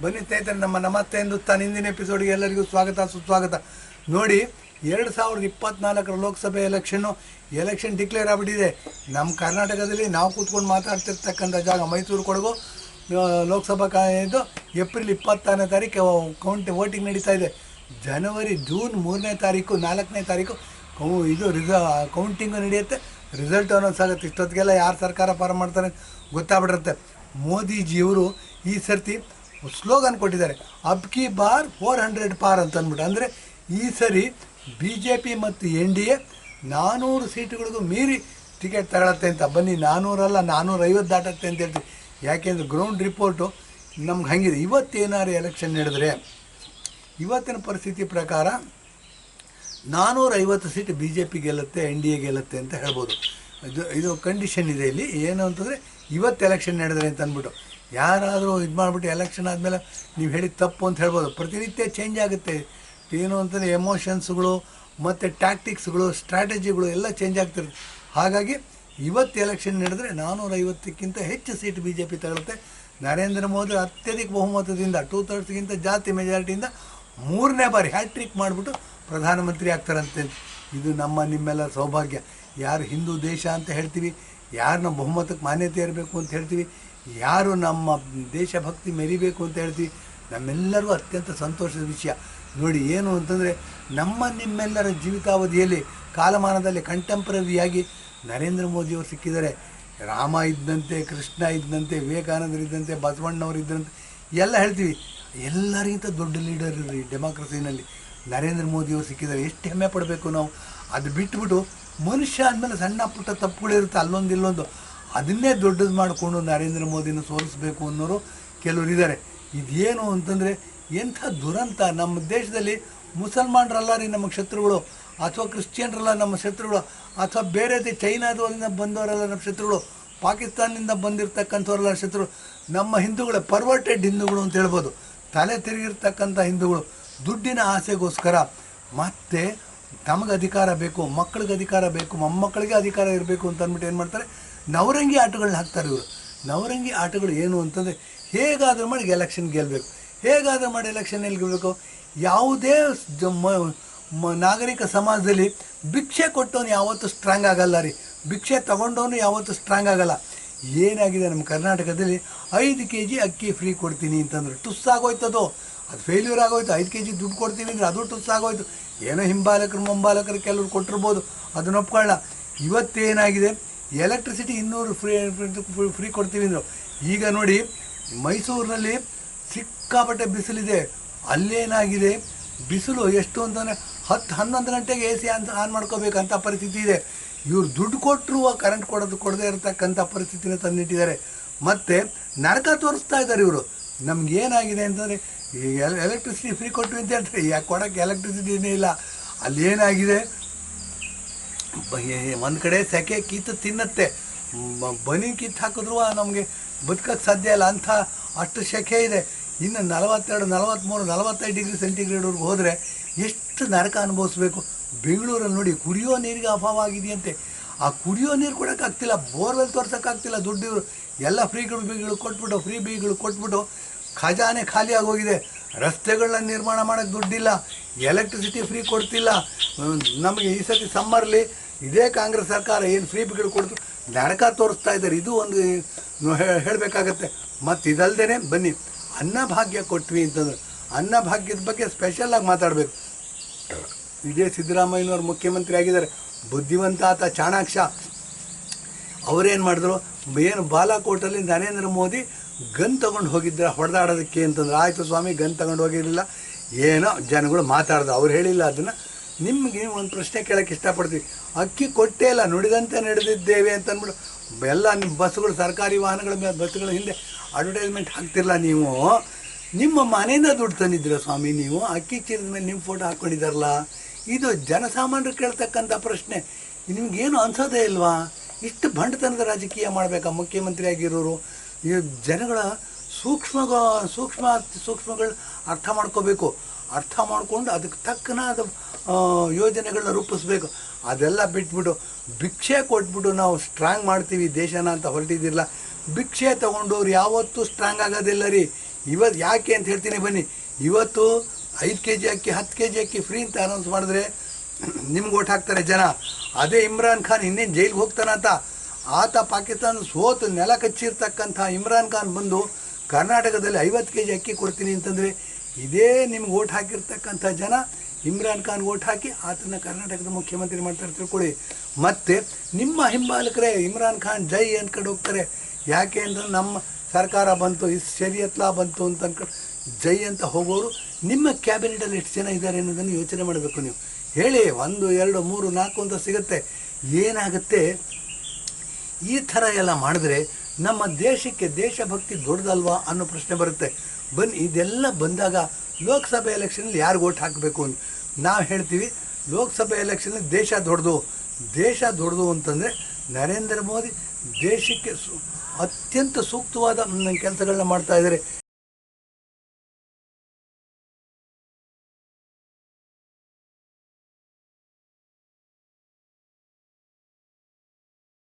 ಬನ್ನಿ ಸ್ನೇಹಿತರೆ, ನಮ್ಮ ನಮಸ್ತೆ ಹಿಂದೂಸ್ತಾನ್ ಹಿಂದಿನ ಎಪಿಸೋಡ್ಗೆ ಎಲ್ಲರಿಗೂ ಸ್ವಾಗತ ಸುಸ್ವಾಗತ. ನೋಡಿ, 2024 ಲೋಕಸಭೆ ಎಲೆಕ್ಷನ್ ಡಿಕ್ಲೇರ್ ಆಗಿಬಿಟ್ಟಿದೆ. ನಮ್ಮ ಕರ್ನಾಟಕದಲ್ಲಿ ನಾವು ಕೂತ್ಕೊಂಡು ಮಾತಾಡ್ತಿರ್ತಕ್ಕಂಥ ಜಾಗ ಮೈಸೂರು ಕೊಡಗು ಲೋಕಸಭಾ ಇದು ಏಪ್ರಿಲ್ 26ನೇ ತಾರೀಕು ವೋಟಿಂಗ್ ನಡೀತಾ ಇದೆ. ಜೂನ್ 3ನೇ ತಾರೀಕು 4ನೇ ತಾರೀಕು ಇದು ಕೌಂಟಿಂಗು ನಡೆಯುತ್ತೆ. ರಿಸಲ್ಟ್ ಅನೌನ್ಸ್ ಆಗುತ್ತೆ. ಇಷ್ಟೊತ್ತಿಗೆಲ್ಲ ಯಾರು ಸರ್ಕಾರ ಫಾರ್ಮ್ ಮಾಡ್ತಾರೆ ಗೊತ್ತಾಗ್ಬಿಟ್ಟಿರುತ್ತೆ. ಮೋದಿಜಿಯವರು ಈ ಸರ್ತಿ ಸ್ಲೋಗನ್ ಕೊಟ್ಟಿದ್ದಾರೆ, ಅಬ್ ಕಿ ಬಾರ್ 400 ಪಾರ್ ಅಂತ ಅಂದ್ಬಿಟ್ಟು. ಅಂದರೆ ಈ ಸರಿ BJP ಮತ್ತು NDA 400 ಸೀಟುಗಳಿಗೂ ಮೀರಿ ಟಿಕೆಟ್ ತಗೊಳತ್ತೆ ಅಂತ. ಬನ್ನಿ, 400 ಅಲ್ಲ 450 ದಾಟತ್ತೆ ಅಂತ ಹೇಳ್ತೀವಿ. ಯಾಕೆಂದರೆ ಗ್ರೌಂಡ್ ರಿಪೋರ್ಟು ನಮ್ಗೆ ಹಂಗಿದೆ. ಇವತ್ತೇನಾರು ಎಲೆಕ್ಷನ್ ನಡೆದರೆ ಇವತ್ತಿನ ಪರಿಸ್ಥಿತಿ ಪ್ರಕಾರ 450 ಸೀಟ್ BJP ಗೆಲ್ಲುತ್ತೆ, NDA ಗೆಲ್ಲುತ್ತೆ ಅಂತ ಹೇಳ್ಬೋದು. ಇದು ಕಂಡೀಷನ್ ಇದೆ ಇಲ್ಲಿ. ಏನು ಅಂತಂದರೆ ಇವತ್ತು ಎಲೆಕ್ಷನ್ ನಡೆದರೆ ಅಂತ ಅಂದ್ಬಿಟ್ಟು ಯಾರಾದರೂ ಇದು ಮಾಡಿಬಿಟ್ಟು ಎಲೆಕ್ಷನ್ ಆದಮೇಲೆ ನೀವು ಹೇಳಿದ ತಪ್ಪು ಅಂತ ಹೇಳ್ಬೋದು. ಪ್ರತಿನಿತ್ಯ ಚೇಂಜ್ ಆಗುತ್ತೆ. ಏನು ಅಂತಂದರೆ ಎಮೋಷನ್ಸ್ಗಳು ಮತ್ತು ಟ್ಯಾಕ್ಟಿಕ್ಸ್ಗಳು ಸ್ಟ್ರಾಟಜಿಗಳು ಎಲ್ಲ ಚೇಂಜ್ ಆಗ್ತಿರುತ್ತೆ. ಹಾಗಾಗಿ ಇವತ್ತು ಎಲೆಕ್ಷನ್ ನಡೆದರೆ 450ಕ್ಕಿಂತ ಹೆಚ್ಚು ಸೀಟ್ BJP ತಗೊಳುತ್ತೆ. ನರೇಂದ್ರ ಮೋದಿ ಅತ್ಯಧಿಕ ಬಹುಮತದಿಂದ 2/3 ಜಾಸ್ತಿ ಮೆಜಾರಿಟಿಯಿಂದ 3ನೇ ಬಾರಿ ಹ್ಯಾಟ್ರಿಕ್ ಮಾಡಿಬಿಟ್ಟು ಪ್ರಧಾನಮಂತ್ರಿ ಆಗ್ತಾರಂತೆ. ಇದು ನಿಮ್ಮೆಲ್ಲ ಸೌಭಾಗ್ಯ. ಯಾರು ಹಿಂದೂ ದೇಶ ಅಂತ ಹೇಳ್ತೀವಿ, ಯಾರು ನಮ್ಮ ಬಹುಮತಕ್ಕೆ ಮಾನ್ಯತೆ ಇರಬೇಕು ಅಂತ ಹೇಳ್ತೀವಿ, ಯಾರು ನಮ್ಮ ದೇಶಭಕ್ತಿ ಮೆರಿಬೇಕು ಅಂತ ಹೇಳ್ತೀವಿ, ನಮ್ಮೆಲ್ಲರಿಗೂ ಅತ್ಯಂತ ಸಂತೋಷದ ವಿಷಯ. ನೋಡಿ, ಏನು ಅಂತಂದರೆ ನಿಮ್ಮೆಲ್ಲರ ಜೀವಿತಾವಧಿಯಲ್ಲಿ ಕಾಲಮಾನದಲ್ಲಿ ಕಂಟೆಂಪ್ರರಿಯಾಗಿ ನರೇಂದ್ರ ಮೋದಿಯವರು ಸಿಕ್ಕಿದ್ದಾರೆ. ರಾಮ ಇದ್ದಂತೆ, ಕೃಷ್ಣ ಇದ್ದಂತೆ, ವಿವೇಕಾನಂದರು ಇದ್ದಂತೆ, ಬಸವಣ್ಣವರು ಇದ್ದಂತೆ ಎಲ್ಲ ಹೇಳ್ತೀವಿ. ಎಲ್ಲರಿಗಿಂತ ದೊಡ್ಡ ಲೀಡರ್ ಇರಲಿ ಡೆಮಾಕ್ರಸಿನಲ್ಲಿ ನರೇಂದ್ರ ಮೋದಿಯವರು ಸಿಕ್ಕಿದ್ದಾರೆ. ಎಷ್ಟು ಹೆಮ್ಮೆ ಪಡಬೇಕು ನಾವು. ಅದು ಬಿಟ್ಬಿಟ್ಟು ಮನುಷ್ಯ ಅಂದಮೇಲೆ ಸಣ್ಣ ಪುಟ್ಟ ತಪ್ಪುಗಳಿರುತ್ತೆ, ಅಲ್ಲೊಂದು ಇಲ್ಲೊಂದು. ಅದನ್ನೇ ದೊಡ್ಡದು ಮಾಡಿಕೊಂಡು ನರೇಂದ್ರ ಮೋದಿನ ಸೋಲಿಸಬೇಕು ಅನ್ನೋರು ಕೆಲವರು ಇದ್ದಾರೆ. ಇದೇನು ಅಂತಂದರೆ ಎಂಥ ದುರಂತ. ನಮ್ಮ ದೇಶದಲ್ಲಿ ಮುಸಲ್ಮಾನರಲ್ಲ ರೀ ನಮ್ಮ ಶತ್ರುಗಳು, ಅಥವಾ ಕ್ರಿಶ್ಚಿಯನ್ರಲ್ಲ ನಮ್ಮ ಶತ್ರುಗಳು, ಅಥವಾ ಬೇರೆ ಚೈನಾದಿಂದ ಬಂದವರೆಲ್ಲ ನಮ್ಮ ಶತ್ರುಗಳು, ಪಾಕಿಸ್ತಾನದಿಂದ ಬಂದಿರತಕ್ಕಂಥವರೆಲ್ಲ ಶತ್ರು. ನಮ್ಮ ಹಿಂದೂಗಳೇ ಪರ್ವರ್ಟೆಡ್ ಹಿಂದೂಗಳು ಅಂತ ಹೇಳ್ಬೋದು. ತಲೆ ತಿರುಗಿರ್ತಕ್ಕಂಥ ಹಿಂದೂಗಳು ದುಡ್ಡಿನ ಆಸೆಗೋಸ್ಕರ ಮತ್ತು ತಮಗೆ ಅಧಿಕಾರ ಬೇಕು, ಮಕ್ಕಳಿಗೆ ಅಧಿಕಾರ ಬೇಕು, ಮೊಮ್ಮಕ್ಕಳಿಗೆ ಅಧಿಕಾರ ಇರಬೇಕು ಅಂತ ಅಂದ್ಬಿಟ್ಟು ಏನು ಮಾಡ್ತಾರೆ, ನವರಂಗಿ ಆಟಗಳನ್ನ ಹಾಕ್ತಾರೆ ಇವರು. ನವರಂಗಿ ಆಟಗಳು ಏನು ಅಂತಂದರೆ ಹೇಗಾದರೂ ಮಾಡಿ ಎಲೆಕ್ಷನ್ ಗೆಲ್ಲಬೇಕು, ಹೇಗಾದರೂ ಮಾಡಿ ಎಲೆಕ್ಷನಲ್ಲಿ ಗೆಲ್ಲಬೇಕು. ಯಾವುದೇ ನಾಗರಿಕ ಸಮಾಜದಲ್ಲಿ ಭಿಕ್ಷೆ ಕೊಟ್ಟವನು ಯಾವತ್ತೂ ಸ್ಟ್ರಾಂಗ್ ಆಗಲ್ಲ ರೀ, ಭಿಕ್ಷೆ ತೊಗೊಂಡವನು ಯಾವತ್ತೂ ಸ್ಟ್ರಾಂಗ್ ಆಗಲ್ಲ. ಏನಾಗಿದೆ ನಮ್ಮ ಕರ್ನಾಟಕದಲ್ಲಿ 5 kg ಅಕ್ಕಿ ಫ್ರೀ ಕೊಡ್ತೀನಿ ಅಂತಂದ್ರೆ ಟುಸ್ಸಾಗೋಯ್ತದು. ಅದು ಫೇಲ್ಯೂರ್ ಆಗೋಯ್ತು. 5 kg ದುಡ್ಡು ಕೊಡ್ತೀನಿ ಅಂದರೆ ಅದು ಟುಸ್ಸಾಗೋಯ್ತು. ಏನೋ ಹಿಂಬಾಲಕರು ಮುಂಬಾಲಕರು ಕೆಲವರು ಕೊಟ್ಟಿರ್ಬೋದು, ಅದನ್ನ ಒಪ್ಕೊಳ್ಳ. ಇವತ್ತೇನಾಗಿದೆ, ಎಲೆಕ್ಟ್ರಿಸಿಟಿ 200 ಫ್ರೀ ಕೊಡ್ತೀವಿ ಅಂದರು. ಈಗ ನೋಡಿ, ಮೈಸೂರಿನಲ್ಲಿ ಸಿಕ್ಕಾಪಟ್ಟೆ ಬಿಸಿಲಿದೆ. ಅಲ್ಲೇನಾಗಿದೆ, ಬಿಸಿಲು ಎಷ್ಟು ಅಂತಂದರೆ 10-11 ಗಂಟೆಗೆ AC ಆನ್ ಮಾಡ್ಕೋಬೇಕಂತ ಪರಿಸ್ಥಿತಿ ಇದೆ. ಇವ್ರು ದುಡ್ಡು ಕೊಟ್ಟರು ಕರೆಂಟ್ ಕೊಡದೇ ಇರತಕ್ಕಂಥ ಪರಿಸ್ಥಿತಿನ ತಂದಿಟ್ಟಿದ್ದಾರೆ. ಮತ್ತು ನರಕ ತೋರಿಸ್ತಾ ಇದ್ದಾರೆ ಇವರು. ನಮಗೇನಾಗಿದೆ ಅಂತಂದರೆ ಈ ಎಲೆಕ್ಟ್ರಿಸಿಟಿ ಫ್ರೀ ಕೊಟ್ವಿ ಅಂತ ಹೇಳ್ತಾರೆ, ಯಾಕೆ ಕೊಡೋಕ್ಕೆ ಎಲೆಕ್ಟ್ರಿಸಿಟಿನೇ ಇಲ್ಲ. ಅಲ್ಲೇನಾಗಿದೆ, ಒಂದು ಕಡೆ ಸೆಕೆ ಕಿತ್ತು ತಿನ್ನತ್ತೆ. ಬನಿ ಕಿತ್ತು ಹಾಕಿದ್ರು ನಮಗೆ ಬದುಕೋಕ್ಕೆ ಸಾಧ್ಯ ಇಲ್ಲ, ಅಷ್ಟು ಸೆಕೆ ಇದೆ. ಇನ್ನು 42, 43, 45 ಡಿಗ್ರಿ ಸೆಂಟಿಗ್ರೇಡ್ವರೆಗೂ ಹೋದರೆ ಎಷ್ಟು ನರಕ ಅನುಭವಿಸ್ಬೇಕು. ಬೆಂಗಳೂರಲ್ಲಿ ನೋಡಿ, ಕುಡಿಯೋ ನೀರಿಗೆ ಅಭಾವ ಆಗಿದೆಯಂತೆ. ಆ ಕುಡಿಯೋ ನೀರು ಕೊಡೋಕ್ಕಾಗ್ತಿಲ್ಲ, ಬೋರ್ವೆಲ್ ತೋರ್ಸೋಕ್ಕಾಗ್ತಿಲ್ಲ. ದುಡ್ಡು ಇವರು ಎಲ್ಲ ಫ್ರೀ ಬೀಗಳು ಕೊಟ್ಬಿಟ್ಟು ಖಜಾನೆ ಖಾಲಿ ಆಗೋಗಿದೆ. ರಸ್ತೆಗಳನ್ನ ನಿರ್ಮಾಣ ಮಾಡೋಕ್ಕೆ ದುಡ್ಡಿಲ್ಲ, ಎಲೆಕ್ಟ್ರಿಸಿಟಿ ಫ್ರೀ ಕೊಡ್ತಿಲ್ಲ. ನಮಗೆ ಈ ಸತಿ ಸಮ್ಮರ್ಲಿ ಇದೇ ಕಾಂಗ್ರೆಸ್ ಸರ್ಕಾರ ಏನು ಫ್ರೀ ಬಿಗಳು ಕೊಡ್ತು, ನರಕ ತೋರಿಸ್ತಾ ಇದ್ದಾರೆ. ಇದು ಒಂದು ಹೇಳಬೇಕಾಗತ್ತೆ. ಮತ್ತು ಇದಲ್ದೇ ಬನ್ನಿ, ಅನ್ನಭಾಗ್ಯ ಕೊಟ್ವಿ ಅಂತಂದ್ರೆ ಅನ್ನಭಾಗ್ಯದ ಬಗ್ಗೆ ಸ್ಪೆಷಲಾಗಿ ಮಾತಾಡಬೇಕು. ಇದೇ ಸಿದ್ದರಾಮಯ್ಯನವ್ರು ಮುಖ್ಯಮಂತ್ರಿ ಆಗಿದ್ದಾರೆ, ಬುದ್ಧಿವಂತ ಆತ, ಚಾಣಾಕ್ಷ. ಅವರೇನು ಮಾಡಿದ್ರು, ಏನು ಬಾಲಾಕೋಟಲ್ಲಿ ನರೇಂದ್ರ ಮೋದಿ ಗನ್ ತೊಗೊಂಡು ಹೋಗಿದ್ರೆ ಹೊಡೆದಾಡೋದಕ್ಕೆ ಅಂತಂದ್ರೆ, ಆಯಿತು ಸ್ವಾಮಿ, ಗನ್ ತೊಗೊಂಡು ಹೋಗಿರಲಿಲ್ಲ, ಏನೋ ಜನಗಳು ಮಾತಾಡ್ದು, ಅವ್ರು ಹೇಳಿಲ್ಲ. ಅದನ್ನು ನಿಮಗೆ ಒಂದು ಪ್ರಶ್ನೆ ಕೇಳೋಕ್ಕೆ ಇಷ್ಟಪಡ್ತೀವಿ. ಅಕ್ಕಿ ಕೊಟ್ಟೇ ಇಲ್ಲ, ನುಡಿದಂತೆ ನಡೆದಿದ್ದೇವೆ ಅಂತಂದ್ಬಿಟ್ಟು ಎಲ್ಲ ನಿಮ್ಮ ಬಸ್ಸುಗಳು, ಸರ್ಕಾರಿ ವಾಹನಗಳ ಮೇಲೆ ಬಸ್ಸುಗಳ ಹಿಂದೆ ಅಡ್ವರ್ಟೈಸ್ಮೆಂಟ್ ಹಾಕ್ತಿರಲ್ಲ. ನೀವು ನಿಮ್ಮ ಮನೆಯಿಂದ ದುಡ್ಡು ತಂದಿದ್ದೀರ ಸ್ವಾಮಿ, ನೀವು ಅಕ್ಕಿ ಚೀಲದ ಮೇಲೆ ನಿಮ್ಮ ಫೋಟೋ ಹಾಕ್ಕೊಂಡಿದ್ದಾರಲ್ಲ. ಇದು ಜನಸಾಮಾನ್ಯರು ಕೇಳ್ತಕ್ಕಂಥ ಪ್ರಶ್ನೆ. ನಿಮಗೇನು ಅನ್ಸೋದೇ ಇಲ್ವಾ? ಇಷ್ಟು ಬಂಡತನದ ರಾಜಕೀಯ ಮಾಡಬೇಕಾ ಮುಖ್ಯಮಂತ್ರಿ ಆಗಿರೋರು? ಈ ಜನಗಳ ಸೂಕ್ಷ್ಮಗಳು ಅರ್ಥ ಮಾಡ್ಕೋಬೇಕು. ಅರ್ಥ ಮಾಡ್ಕೊಂಡು ಅದಕ್ಕೆ ತಕ್ಕನಾದ ಯೋಜನೆಗಳನ್ನ ರೂಪಿಸ್ಬೇಕು. ಅದೆಲ್ಲ ಬಿಟ್ಬಿಟ್ಟು ಭಿಕ್ಷೆ ಕೊಟ್ಬಿಟ್ಟು ನಾವು ಸ್ಟ್ರಾಂಗ್ ಮಾಡ್ತೀವಿ ದೇಶನ ಅಂತ ಹೊರಟಿದ್ದಿರಲ್ಲ. ಭಿಕ್ಷೆ ತೊಗೊಂಡವ್ರು ಯಾವತ್ತೂ ಸ್ಟ್ರಾಂಗ್ ಆಗೋದಿಲ್ಲ ರೀ. ಇವತ್ತು ಯಾಕೆ ಅಂತ ಹೇಳ್ತೀನಿ ಬನ್ನಿ. ಇವತ್ತು 5 kg ಅಕ್ಕಿ 10 kg ಅಕ್ಕಿ ಫ್ರೀ ಅಂತ ಅನೌನ್ಸ್ ಮಾಡಿದ್ರೆ ನಿಮ್ಗೆ ಓಟ್ ಹಾಕ್ತಾರೆ ಜನ. ಅದೇ ಇಮ್ರಾನ್ ಖಾನ್ ಇನ್ನೇನು ಜೈಲಿಗೆ ಹೋಗ್ತಾನಂತ, ಆತ ಪಾಕಿಸ್ತಾನ ಸೋತು ನೆಲ ಕಚ್ಚಿರ್ತಕ್ಕಂಥ ಇಮ್ರಾನ್ ಖಾನ್ ಬಂದು ಕರ್ನಾಟಕದಲ್ಲಿ 50 kg ಅಕ್ಕಿ ಕೊಡ್ತೀನಿ ಅಂತಂದರೆ ಇದೇ ನಿಮ್ಗೆ ಓಟ್ ಹಾಕಿರ್ತಕ್ಕಂಥ ಜನ ಇಮ್ರಾನ್ ಖಾನ್ ಓಟ್ ಹಾಕಿ ಆತನ ಕರ್ನಾಟಕದ ಮುಖ್ಯಮಂತ್ರಿ ಮಾಡ್ತಾರೆ ತಿಳ್ಕೊಳ್ಳಿ. ಮತ್ತು ನಿಮ್ಮ ಹಿಂಬಾಲಕರೇ ಇಮ್ರಾನ್ ಖಾನ್ ಜೈ ಅಂದ್ಕೊಂಡು ಹೋಗ್ತಾರೆ. ಯಾಕೆ ಅಂದರೆ ನಮ್ಮ ಸರ್ಕಾರ ಬಂತು, ಶರಿಯತ್ ಲಾ ಬಂತು ಅಂತ ಅಂದ್ಕೊಂಡು ಜೈ ಅಂತ ಹೋಗೋರು ನಿಮ್ಮ ಕ್ಯಾಬಿನೆಟಲ್ಲಿ ಎಷ್ಟು ಜನ ಇದ್ದಾರೆ ಅನ್ನೋದನ್ನು ಯೋಚನೆ ಮಾಡಬೇಕು. ನೀವು ಹೇಳಿ 1 2 3 4 ಅಂತ ಸಿಗುತ್ತೆ. ಏನಾಗುತ್ತೆ ಈ ಥರ ಎಲ್ಲ ಮಾಡಿದ್ರೆ ನಮ್ಮ ದೇಶಕ್ಕೆ ದೇಶಭಕ್ತಿ ದೊಡ್ಡದಲ್ವಾ ಅನ್ನೋ ಪ್ರಶ್ನೆ ಬರುತ್ತೆ. ಇದೆಲ್ಲ ಬಂದಾಗ ಲೋಕಸಭೆ ಎಲೆಕ್ಷನಲ್ಲಿ ಯಾರಿಗೆ ಓಟ್ ಹಾಕಬೇಕು ಅಂತ ನಾವು ಹೇಳ್ತೀವಿ. ಲೋಕಸಭೆ ಎಲೆಕ್ಷನಲ್ಲಿ ದೇಶ ದೊಡ್ಡದು ಅಂತಂದರೆ ನರೇಂದ್ರ ಮೋದಿ ದೇಶಕ್ಕೆ ಅತ್ಯಂತ ಸೂಕ್ತವಾದ ಕೆಲಸಗಳನ್ನ ಮಾಡ್ತಾ ಇದ್ದಾರೆ.